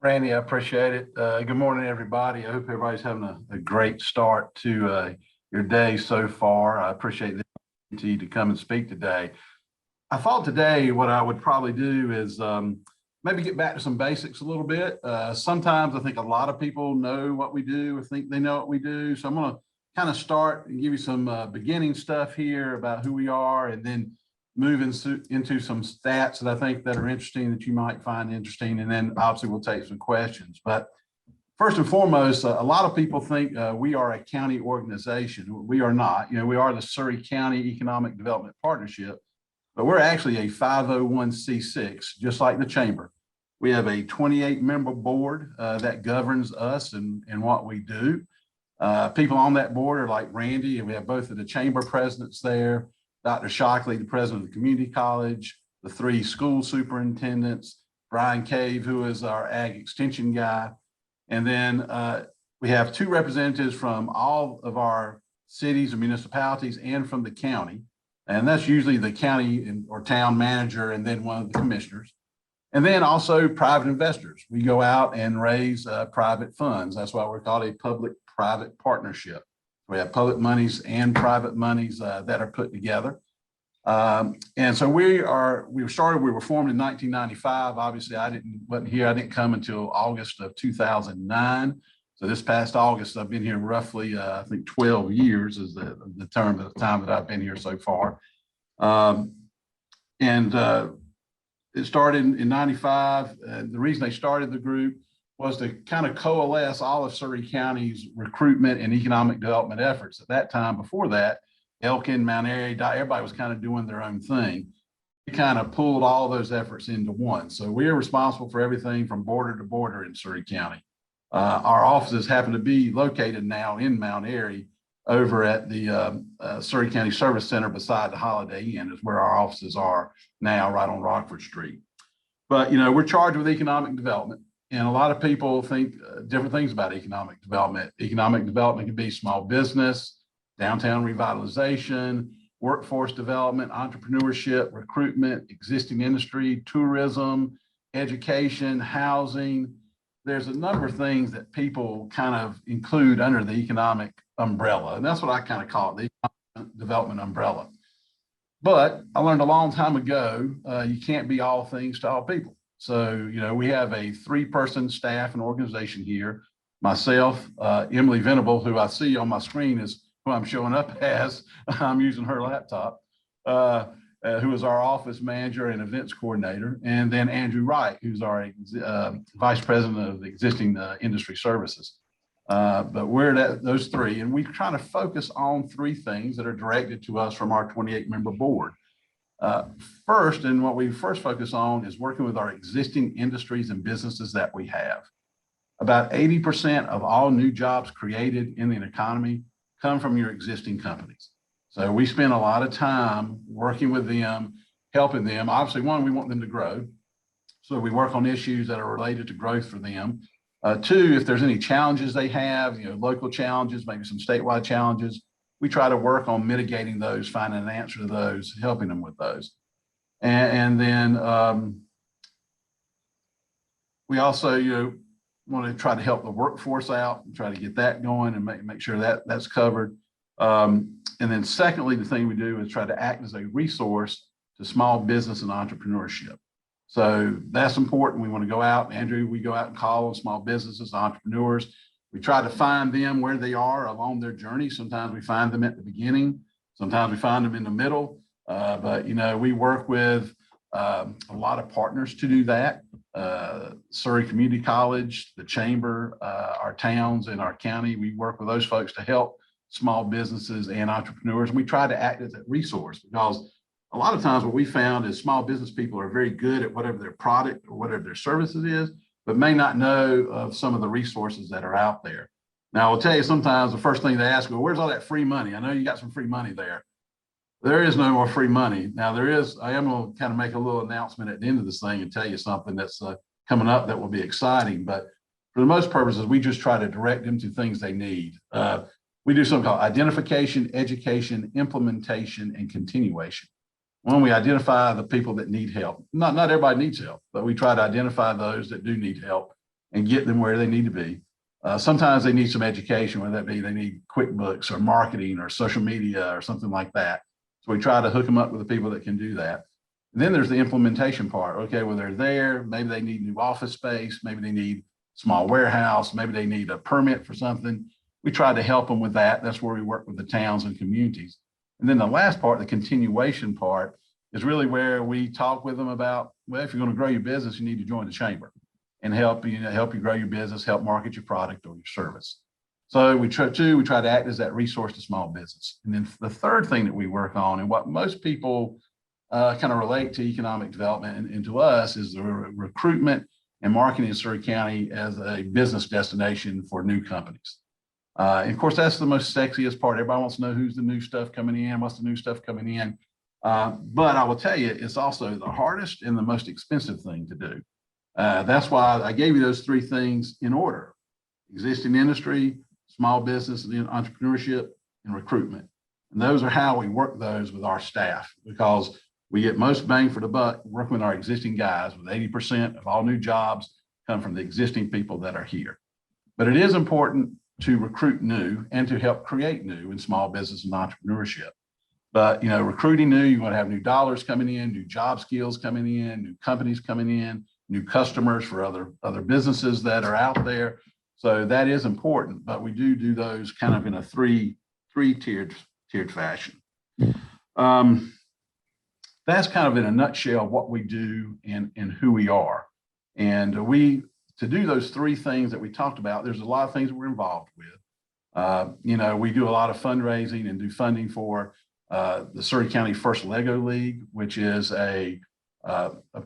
Randy, I appreciate it. Good morning, everybody. I hope everybody's having a great start to your day so far. I appreciate the opportunity to come and speak today. I thought today what I would probably do is maybe get back to some basics a little bit. Sometimes I think a lot of people know what we do or think they know what we do. So I'm going to kind of start and give you some beginning stuff here about who we are, and then move into some stats that I think that are interesting that you might find interesting. And then obviously we'll take some questions. But first and foremost, a lot of people think we are a county organization. We are not. We are the Surry County Economic Development Partnership, but we're actually a 501c6, just like the chamber. We have a 28-member board that governs us and what we do. People on that board are like Randy, and we have both of the chamber presidents there, Dr. Shockley, the president of the community college, the 3 school superintendents, Brian Cave, who is our ag extension guy. And then we have 2 representatives from all of our cities and municipalities and from the county. And that's usually the county or town manager and then one of the commissioners. And then also private investors. We go out and raise private funds. That's why we're called a public-private partnership. We have public monies and private monies that are put together. And so we were formed in 1995. Obviously, wasn't here. I didn't come until August of 2009. So this past August, I've been here roughly, I think 12 years is the time that I've been here so far. It started in 95. The reason they started the group was to kind of coalesce all of Surry County's recruitment and economic development efforts. At that time, before that, Elkin, Mount Airy, everybody was kind of doing their own thing. We kind of pulled all those efforts into one. So we are responsible for everything from border to border in Surry County. Our offices happen to be located now in Mount Airy over at the Surry County Service Center beside the Holiday Inn is where our offices are now, right on Rockford Street. But, we're charged with economic development. And a lot of people think different things about economic development. Economic development can be small business, downtown revitalization, workforce development, entrepreneurship, recruitment, existing industry, tourism, education, housing. There's a number of things that people kind of include under the economic umbrella. And that's what I kind of call it, the economic development umbrella. But I learned a long time ago, you can't be all things to all people. So, we have a 3-person staff and organization here. Myself, Emily Venable, who I see on my screen is who I'm showing up as. I'm using her laptop, who is our office manager and events coordinator. And then Andrew Wright, who's our vice president of existing industry services. But we're those 3, and we try to focus on 3 things that are directed to us from our 28-member board. First, and what we first focus on is working with our existing industries and businesses that we have. About 80% of all new jobs created in the economy come from your existing companies. So we spend a lot of time working with them, helping them. Obviously, 1, we want them to grow. So we work on issues that are related to growth for them. 2, if there's any challenges they have, local challenges, maybe some statewide challenges, we try to work on mitigating those, finding an answer to those, helping them with those. And then we also, want to try to help the workforce out and try to get that going and make sure that that's covered. And then secondly, the thing we do is try to act as a resource to small business and entrepreneurship. So that's important. We want to go out, Andrew, we go out and call on small businesses, entrepreneurs. We try to find them where they are along their journey. Sometimes we find them at the beginning. Sometimes we find them in the middle. But, we work with a lot of partners to do that. Surry Community College, the chamber, our towns and our county, we work with those folks to help small businesses and entrepreneurs. And we try to act as a resource because a lot of times what we found is small business people are very good at whatever their product or whatever their services is, but may not know of some of the resources that are out there. Now, I'll tell you, sometimes the first thing they ask, well, where's all that free money? I know you got some free money there. There is no more free money. Now, I am going to kind of make a little announcement at the end of this thing and tell you something that's coming up that will be exciting. But for the most purposes, we just try to direct them to things they need. We do something called identification, education, implementation, and continuation. When we identify the people that need help, not everybody needs help, but we try to identify those that do need help and get them where they need to be. Sometimes they need some education, whether that be they need QuickBooks or marketing or social media or something like that. So we try to hook them up with the people that can do that. And then there's the implementation part. Okay, well, they're there. Maybe they need new office space. Maybe they need small warehouse. Maybe they need a permit for something. We try to help them with that. That's where we work with the towns and communities. And then the last part, the continuation part, is really where we talk with them about, well, if you're going to grow your business, you need to join the chamber and help you grow your business, help market your product or your service. So we try to act as that resource to small business. And then the third thing that we work on, and what most people kind of relate to economic development and to us, is the recruitment and marketing in Surry County as a business destination for new companies. And of course, that's the most sexiest part. Everybody wants to know who's the new stuff coming in, what's the new stuff coming in. But I will tell you, it's also the hardest and the most expensive thing to do. That's why I gave you those three things in order: existing industry, small business, and entrepreneurship, and recruitment. And those are how we work those with our staff, because we get most bang for the buck working with our existing guys, with 80% of all new jobs come from the existing people that are here. But it is important to recruit new and to help create new in small business and entrepreneurship. But, you know, recruiting new, you want to have new dollars coming in, new job skills coming in, new companies coming in, new customers for other businesses that are out there. So that is important, but we do those kind of in a three-tiered fashion. That's kind of in a nutshell what we do and who we are. And to do those three things that we talked about, there's a lot of things we're involved with. You know, we do a lot of fundraising and do funding for the Surry County First Lego League, which is a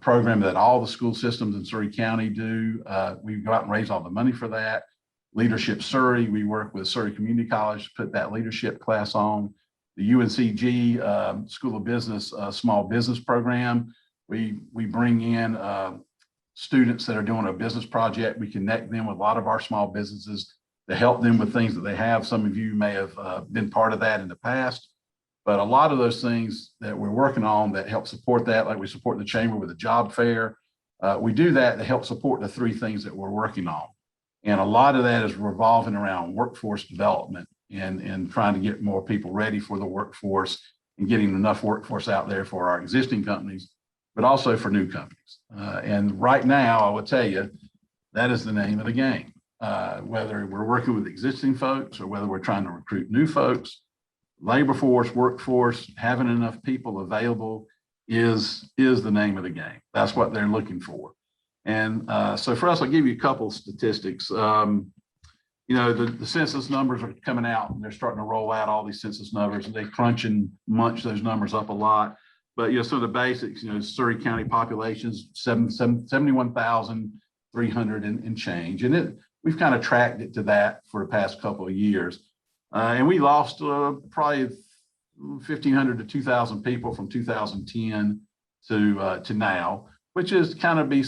program that all the school systems in Surry County do. We go out and raise all the money for that. Leadership Surry, we work with Surry Community College to put that leadership class on. The UNCG School of Business Small Business Program, we bring in students that are doing a business project. We connect them with a lot of our small businesses to help them with things that they have. Some of you may have been part of that in the past. But a lot of those things that we're working on that help support that, like we support the chamber with a job fair, we do that to help support the three things that we're working on. And a lot of that is revolving around workforce development and trying to get more people ready for the workforce and getting enough workforce out there for our existing companies, but also for new companies. And right now, I will tell you, that is the name of the game. Whether we're working with existing folks or whether we're trying to recruit new folks, labor force, workforce, having enough people available is the name of the game. That's what they're looking for. And so for us, I'll give you a couple statistics. You know, the census numbers are coming out and they're starting to roll out all these census numbers, and they crunch and munch those numbers up a lot. But, you know, some of the basics, you know, Surry County population's 71,300 and change. And we've kind of tracked it to that for the past couple of years. And we lost probably 1,500 to 2,000 people from 2010 to now, which is kind of be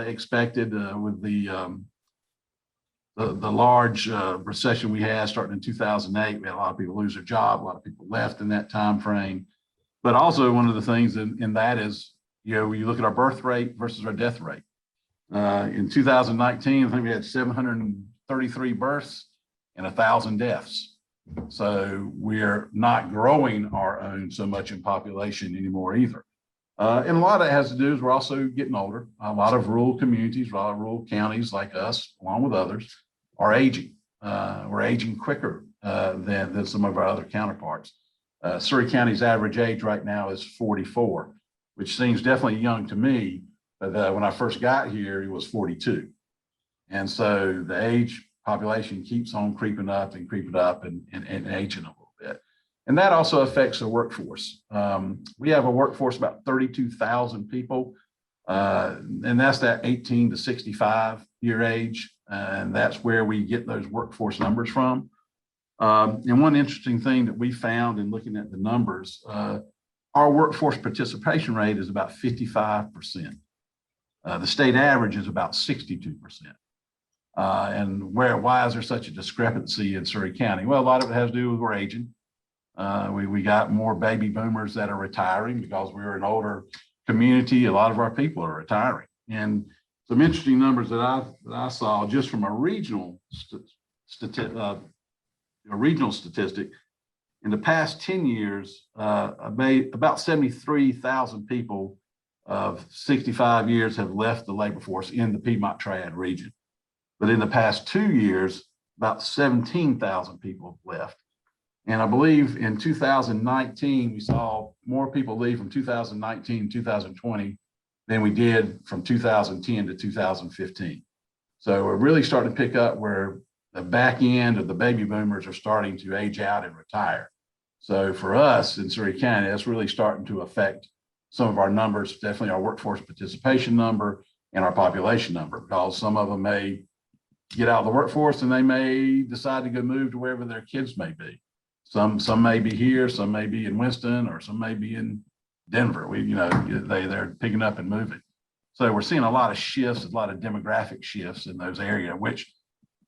expected with the large recession we had starting in 2008. We had a lot of people lose their job, a lot of people left in that time frame. But also one of the things in that is, you know, you look at our birth rate versus our death rate. In 2019, I think we had 733 births and 1,000 deaths. So we're not growing our own so much in population anymore either. And a lot of it has to do is we're also getting older. A lot of rural communities, a lot of rural counties like us, along with others, are aging. We're aging quicker than some of our other counterparts. Surry County's average age right now is 44, which seems definitely young to me. But when I first got here, it was 42. And so the age population keeps on creeping up and aging a little bit. And that also affects the workforce. We have a workforce about 32,000 people, and that's that 18 to 65 year age. And that's where we get those workforce numbers from. And one interesting thing that we found in looking at the numbers, our workforce participation rate is about 55%. The state average is about 62%. And why is there such a discrepancy in Surry County? Well, a lot of it has to do with we're aging. We got more baby boomers that are retiring because we're an older community. A lot of our people are retiring. And some interesting numbers that I saw just from a regional statistic. In the past 10 years, about 73,000 people of 65 years have left the labor force in the Piedmont Triad region. But in the past 2 years, about 17,000 people left. And I believe in 2019, we saw more people leave from 2019 to 2020 than we did from 2010 to 2015. So we're really starting to pick up where the back end of the baby boomers are starting to age out and retire. So for us in Surry County, that's really starting to affect some of our numbers, definitely our workforce participation number and our population number, because some of them may get out of the workforce and they may decide to go move to wherever their kids may be. Some may be here, some may be in Winston, or some may be in Denver. They're picking up and moving. So we're seeing a lot of shifts, a lot of demographic shifts in those areas, which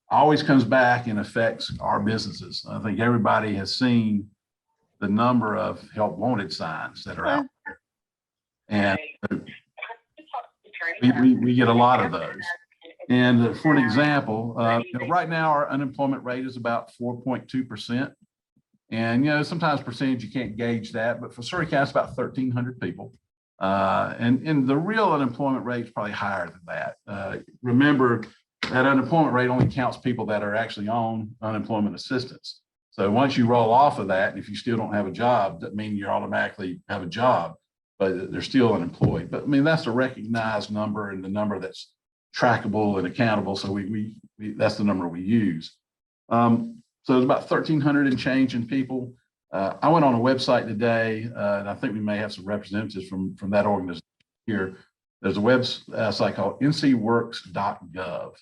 always comes back and affects our businesses. I think everybody has seen the number of help wanted signs that are out there. And we get a lot of those. And for an example, right now our unemployment rate is about 4.2%. And, sometimes percentage, you can't gauge that, but for Surry County, it's about 1,300 people. And the real unemployment rate is probably higher than that. Remember, that unemployment rate only counts people that are actually on unemployment assistance. So once you roll off of that, and if you still don't have a job, that means you automatically have a job, but they're still unemployed. But I mean, that's a recognized number and the number that's trackable and accountable. So we that's the number we use. So it's about 1,300 and change in people. I went on a website today, and I think we may have some representatives from that organization here. There's a website called ncworks.gov.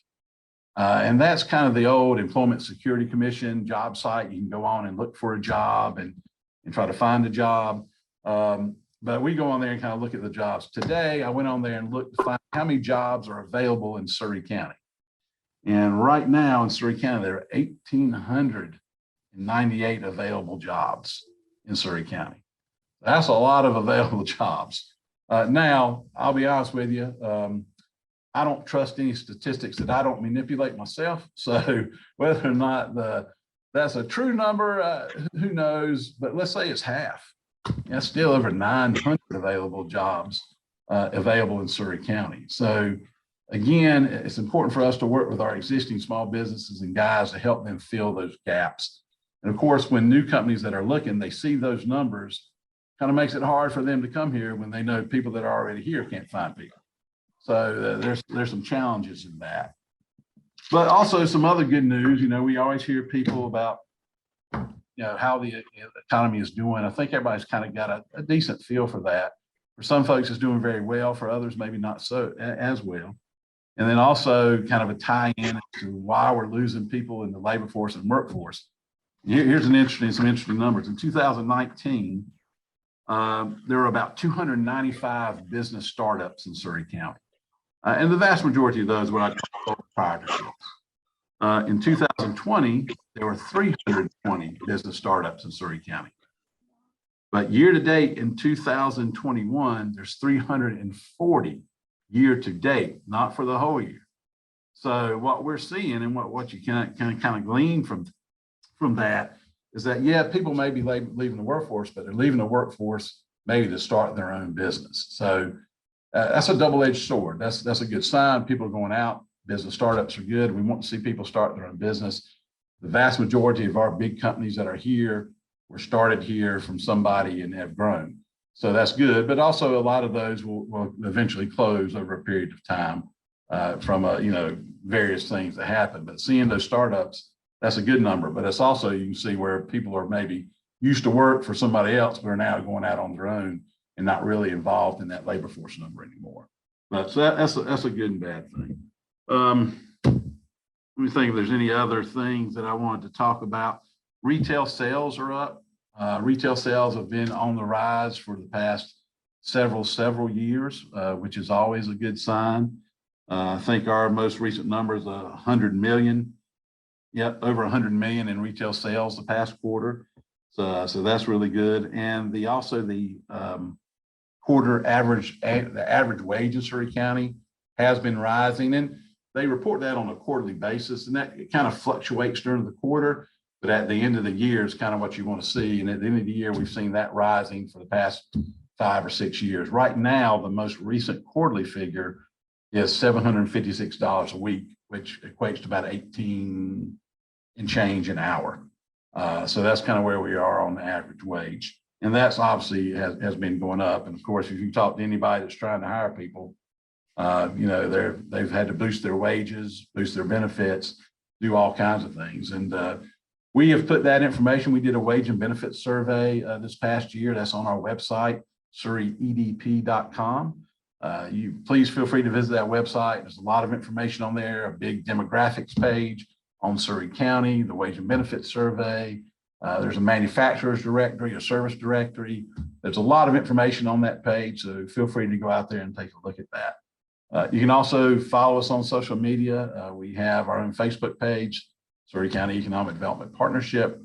And that's kind of the old Employment Security Commission job site. You can go on and look for a job and try to find a job. But we go on there and kind of look at the jobs. Today, I went on there and looked to find how many jobs are available in Surry County. And right now in Surry County, there are 1,898 available jobs in Surry County. That's a lot of available jobs. Now, I'll be honest with you, I don't trust any statistics that I don't manipulate myself. So whether or not that's a true number, who knows? But let's say it's half. That's still over 900 available jobs available in Surry County. So again, it's important for us to work with our existing small businesses and guys to help them fill those gaps. And of course, when new companies that are looking, they see those numbers, kind of makes it hard for them to come here when they know people that are already here can't find people. So there's some challenges in that. But also some other good news. We always hear people about how the economy is doing. I think everybody's kind of got a decent feel for that. For some folks, it's doing very well. For others, maybe not so as well. And then also kind of a tie-in to why we're losing people in the labor force and workforce. Here's some interesting numbers. In 2019, there were about 295 business startups in Surry County. And the vast majority of those were what I call proprietorships. In 2020, there were 320 business startups in Surry County. But year to date in 2021, there's 340 year to date, not for the whole year. So what we're seeing and what you can kind of glean from that is that, yeah, people may be leaving the workforce, but they're leaving the workforce maybe to start their own business. So that's a double-edged sword. That's a good sign. People are going out. Business startups are good. We want to see people start their own business. The vast majority of our big companies that are here were started here from somebody and have grown. So that's good. But also a lot of those will eventually close over a period of time from various things that happen. But seeing those startups, that's a good number. But it's also, you can see where people are maybe used to work for somebody else, but are now going out on their own and not really involved in that labor force number anymore. But so that's a good and bad thing. Let me think if there's any other things that I wanted to talk about. Retail sales are up. Retail sales have been on the rise for the past several years, which is always a good sign. I think our most recent number is 100 million. Yep, over 100 million in retail sales the past quarter. So that's really good. And the quarter average, the average wage in Surry County has been rising, and they report that on a quarterly basis, and that it kind of fluctuates during the quarter, but at the end of the year is kind of what you want to see. And at the end of the year, we've seen that rising for the past 5 or 6 years. Right now, the most recent quarterly figure is $756 a week, which equates to about 18 and change an hour. So that's kind of where we are on the average wage. And that's obviously has been going up. And of course, if you talk to anybody that's trying to hire people, they've had to boost their wages, boost their benefits, do all kinds of things. And we have put that information. We did a wage and benefits survey this past year. That's on our website, surryedp.com. You please feel free to visit that website. There's a lot of information on there, a big demographics page on Surry County, the wage and benefits survey. There's a manufacturer's directory, a service directory. There's a lot of information on that page, so feel free to go out there and take a look at that. You can also follow us on social media. We have our own Facebook page, Surry County Economic Development Partnership.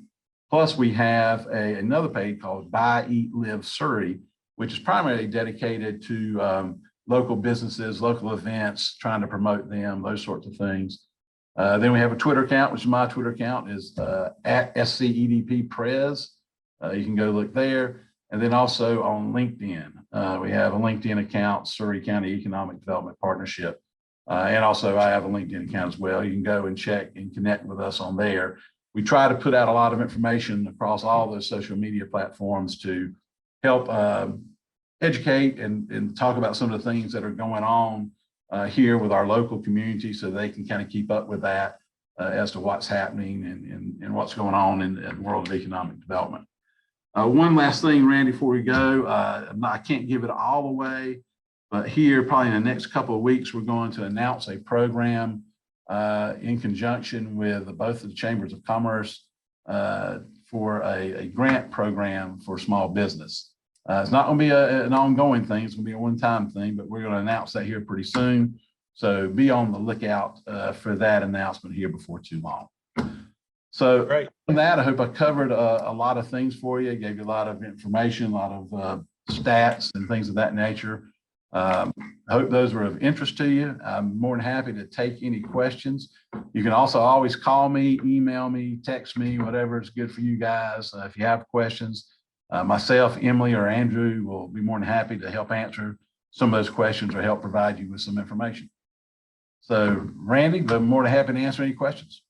Plus, we have another page called Buy, Eat, Live Surry, which is primarily dedicated to local businesses, local events, trying to promote them, those sorts of things. Then we have a Twitter account, which is my Twitter account, is at SCEDP You can go look there. And then also on LinkedIn, we have a LinkedIn account, Surry County Economic Development Partnership. And also I have a LinkedIn account as well. You can go and check and connect with us on there. We try to put out a lot of information across all those social media platforms to help educate and talk about some of the things that are going on here with our local community, so they can kind of keep up with that as to what's happening and what's going on in the world of economic development. One last thing, Randy, before we go, I can't give it all away, but here probably in the next couple of weeks, we're going to announce a program in conjunction with both of the Chambers of Commerce for a grant program for small business. It's not going to be an ongoing thing. It's going to be a one-time thing, but we're going to announce that here pretty soon. So be on the lookout for that announcement here before too long. So Great. On that, I hope I covered a lot of things for you, gave you a lot of information, a lot of stats and things of that nature. I hope those were of interest to you. I'm more than happy to take any questions. You can also always call me, email me, text me, whatever is good for you guys. If you have questions, myself, Emily, or Andrew will be more than happy to help answer some of those questions or help provide you with some information. So Randy, I'm more than happy to answer any questions.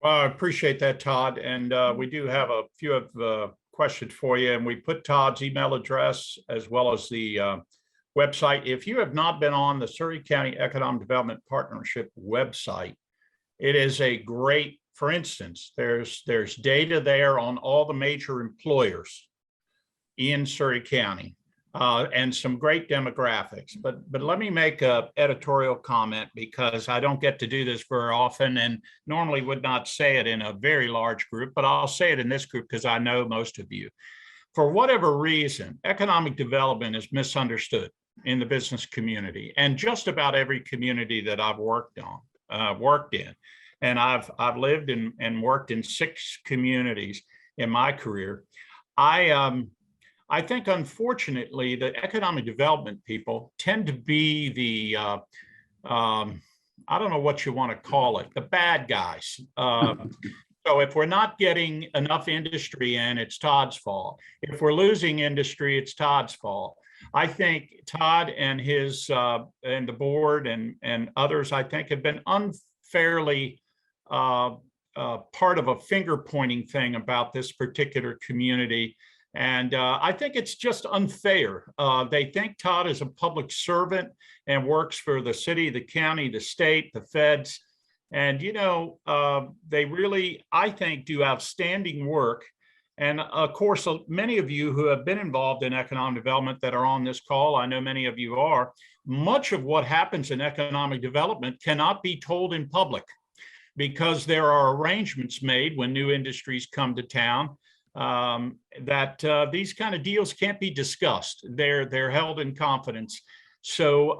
Well, I appreciate that, Todd. And we do have a few of the questions for you. And we put Todd's email address as well as the website. If you have not been on the Surry County Economic Development Partnership website, it is a great, for instance, there's data there on all the major employers in Surry County and some great demographics. But let me make an editorial comment, because I don't get to do this very often and normally would not say it in a very large group, but I'll say it in this group because I know most of you. For whatever reason, economic development is misunderstood in the business community, and just about every community that I've worked in. And I've lived and worked in 6 communities in my career. I think, unfortunately, the economic development people tend to be the, I don't know what you want to call it, the bad guys. So if we're not getting enough industry in, it's Todd's fault. If we're losing industry, it's Todd's fault. I think Todd and his and the board and others, I think, have been unfairly part of a finger pointing thing about this particular community. And I think it's just unfair. They think Todd is a public servant and works for the city, the county, the state, the feds. And, you know, they really, I think, do outstanding work. And of course, many of you who have been involved in economic development that are on this call, I know many of you are, much of what happens in economic development cannot be told in public, because there are arrangements made when new industries come to town that these kind of deals can't be discussed. They're held in confidence. So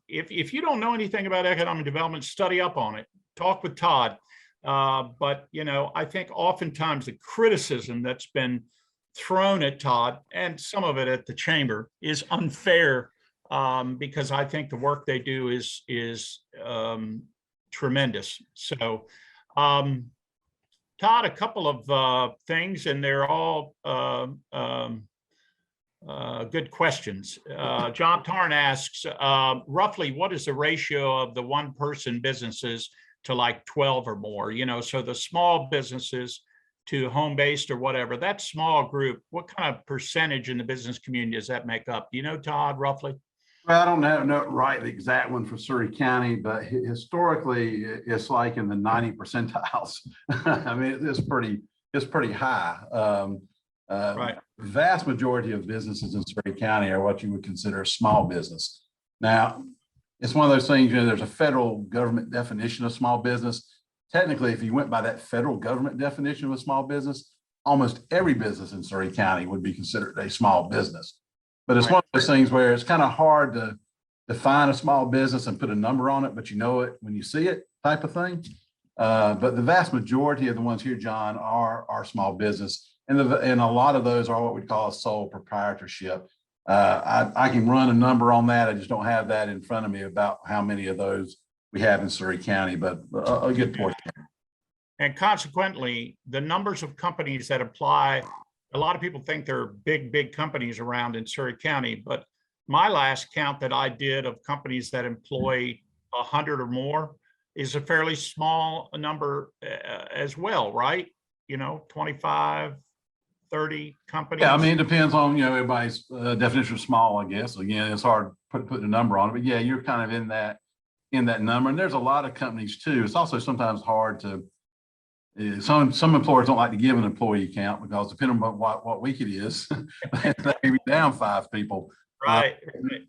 if you don't know anything about economic development, study up on it, talk with Todd. But, you know, I think oftentimes the criticism that's been thrown at Todd, and some of it at the chamber, is unfair because I think the work they do is tremendous. So, Todd, a couple of things, and they're all good questions. John Tarn asks, roughly, what is the ratio of the one-person businesses to like 12 or more? You know, so the small businesses to home-based or whatever, that small group, what kind of percentage in the business community does that make up? Do you know, Todd, roughly? Well, I don't know right the exact one for Surry County, but historically it's like in the 90 percentiles. I mean, it's pretty high. Right. Vast majority of businesses in Surry County are what you would consider a small business. Now, it's one of those things, you know, there's a federal government definition of small business. Technically, if you went by that federal government definition of a small business, almost every business in Surry County would be considered a small business. But it's one of those things where it's kind of hard to define a small business and put a number on it, but you know it when you see it, type of thing. But the vast majority of the ones here, John, are small business. And a lot of those are what we call a sole proprietorship. I can run a number on that. I just don't have that in front of me about how many of those we have in Surry County, but a good portion. And consequently, the numbers of companies that apply, a lot of people think there are big companies around in Surry County, but my last count that I did of companies that employ 100 or more is a fairly small number as well, right? You know, 25, 30 companies. Yeah, I mean, it depends on, you know, everybody's definition of small, I guess. Again, it's hard to put a number on it, but yeah, you're kind of in that number. And there's a lot of companies too. It's also sometimes hard to, some employers don't like to give an employee count because depending on what week it is, they may be down 5 people. Right.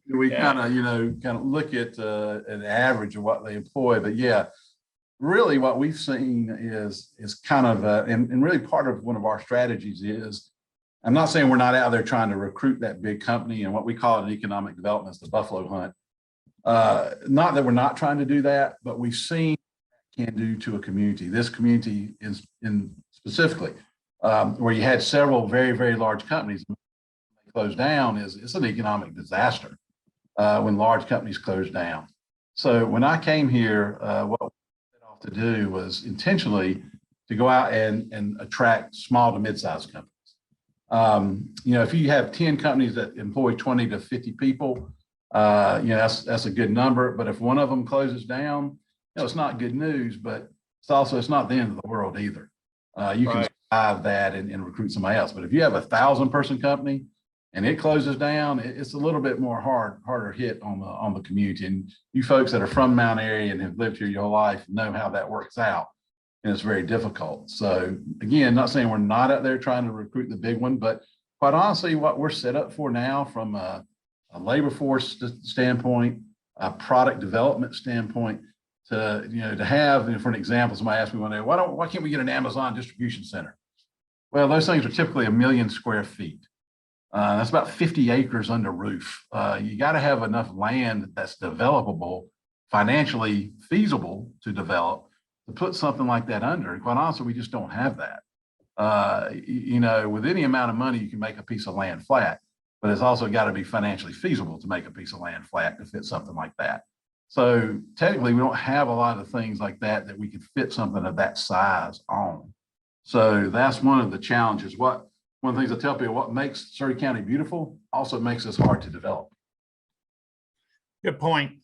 We kind of look at an average of what they employ, but yeah, really what we've seen is kind of, and really part of one of our strategies is, I'm not saying we're not out there trying to recruit that big company, and what we call it in economic development is the buffalo hunt. Not that we're not trying to do that, but we've seen can do to a community. This community is in specifically where you had several very large companies close down, it's an economic disaster when large companies close down. So when I came here, what we set off to do was intentionally to go out and attract small to mid-sized companies. You know, if you have 10 companies that employ 20 to 50 people, you know, that's a good number. But if one of them closes down, you know, it's not good news, but it's not the end of the world either. You can survive that and recruit somebody else. But if you have 1,000-person company and it closes down, it's a little bit more harder hit on the community. And you folks that are from Mount Airy and have lived here your whole life know how that works out. And it's very difficult. So again, not saying we're not out there trying to recruit the big one, but quite honestly, what we're set up for now from a labor force standpoint, a product development standpoint, to have, for an example, somebody asked me one day, why can't we get an Amazon distribution center? Well, those things are typically 1 million square feet. That's about 50 acres under roof. You got to have enough land that's developable, financially feasible to develop, to put something like that under. And quite honestly, we just don't have that. You know, with any amount of money, you can make a piece of land flat, but it's also got to be financially feasible to make a piece of land flat to fit something like that. So technically, we don't have a lot of things like that we could fit something of that size on. So that's one of the challenges. One of the things I tell people, what makes Surry County beautiful also makes us hard to develop. Good point.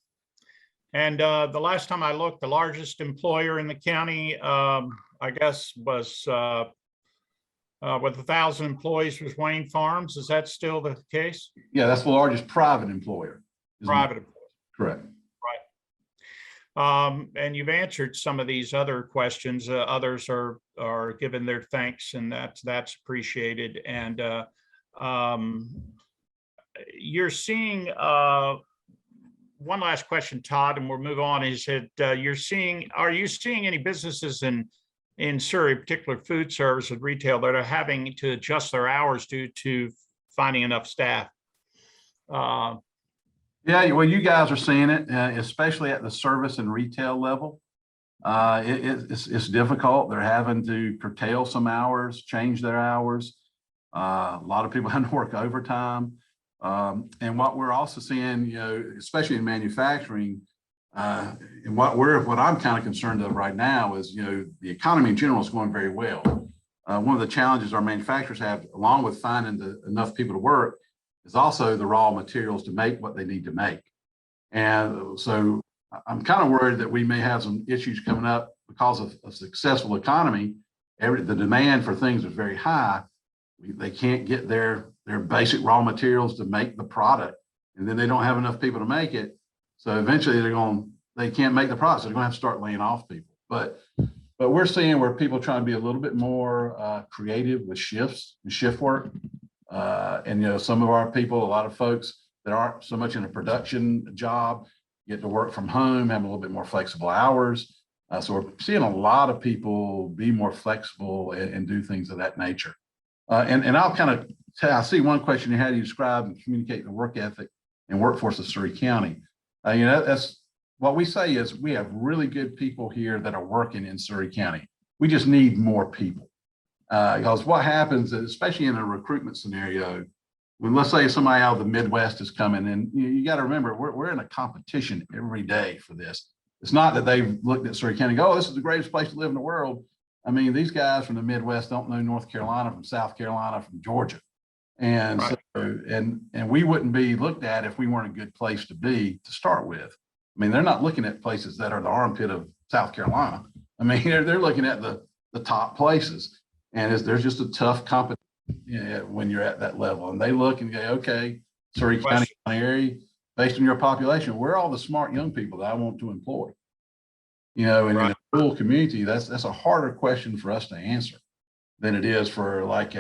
And the last time I looked, the largest employer in the county, I guess, was with 1,000 employees was Wayne Farms. Is that still the case? Yeah, that's the largest private employer. Private employer. Correct. And you've answered some of these other questions. Others are giving their thanks, and that's appreciated. And you're seeing one last question, Todd, and we'll move on. Is that are you seeing any businesses in Surry, particular food service and retail, that are having to adjust their hours due to finding enough staff? Yeah, well, you guys are seeing it, especially at the service and retail level. It's difficult. They're having to curtail some hours, change their hours. A lot of people have to work overtime. And what we're also seeing, especially in manufacturing, and what I'm kind of concerned of right now is, the economy in general is going very well. One of the challenges our manufacturers have, along with finding enough people to work, is also the raw materials to make what they need to make. And so I'm kind of worried that we may have some issues coming up because of a successful economy. The demand for things is very high. They can't get their basic raw materials to make the product, and then they don't have enough people to make it. So eventually they can't make the product. So they're going to have to start laying off people. But we're seeing where people are trying to be a little bit more creative with shifts and shift work. And, some of our people, a lot of folks that aren't so much in a production job, get to work from home, have a little bit more flexible hours. So we're seeing a lot of people be more flexible and do things of that nature. And I'll kind of I see one question you had, you describe and communicate the work ethic and workforce of Surry County. That's what we say is we have really good people here that are working in Surry County. We just need more people. Because what happens, especially in a recruitment scenario, when let's say somebody out of the Midwest is coming in, you got to remember we're in a competition every day for this. It's not that they've looked at Surry County and go, oh, this is the greatest place to live in the world. I mean, these guys from the Midwest don't know North Carolina from South Carolina from Georgia. And Right. so, and we wouldn't be looked at if we weren't a good place to be to start with. I mean, they're not looking at places that are the armpit of South Carolina. I mean, they're looking at the top places. And there's just a tough competition when you're at that level. And they look and go, okay, Surry County, Airy, based on your population, where are all the smart young people that I want to employ? And Right. in a rural community, that's a harder question for us to answer than it is for like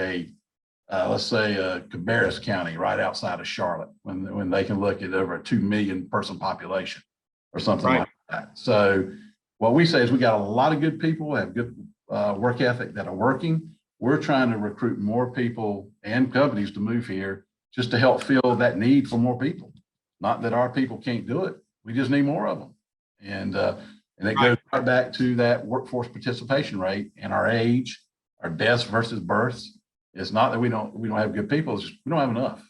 let's say Cabarrus County right outside of Charlotte, when they can look at over a 2 million person population or something Right. like that. So what we say is we got a lot of good people, have good work ethic that are working. We're trying to recruit more people and companies to move here just to help fill that need for more people. Not that our people can't do it. We just need more of them. And it goes right back to that workforce participation rate and our age, our deaths versus births. It's not that we don't have good people, it's just we don't have enough.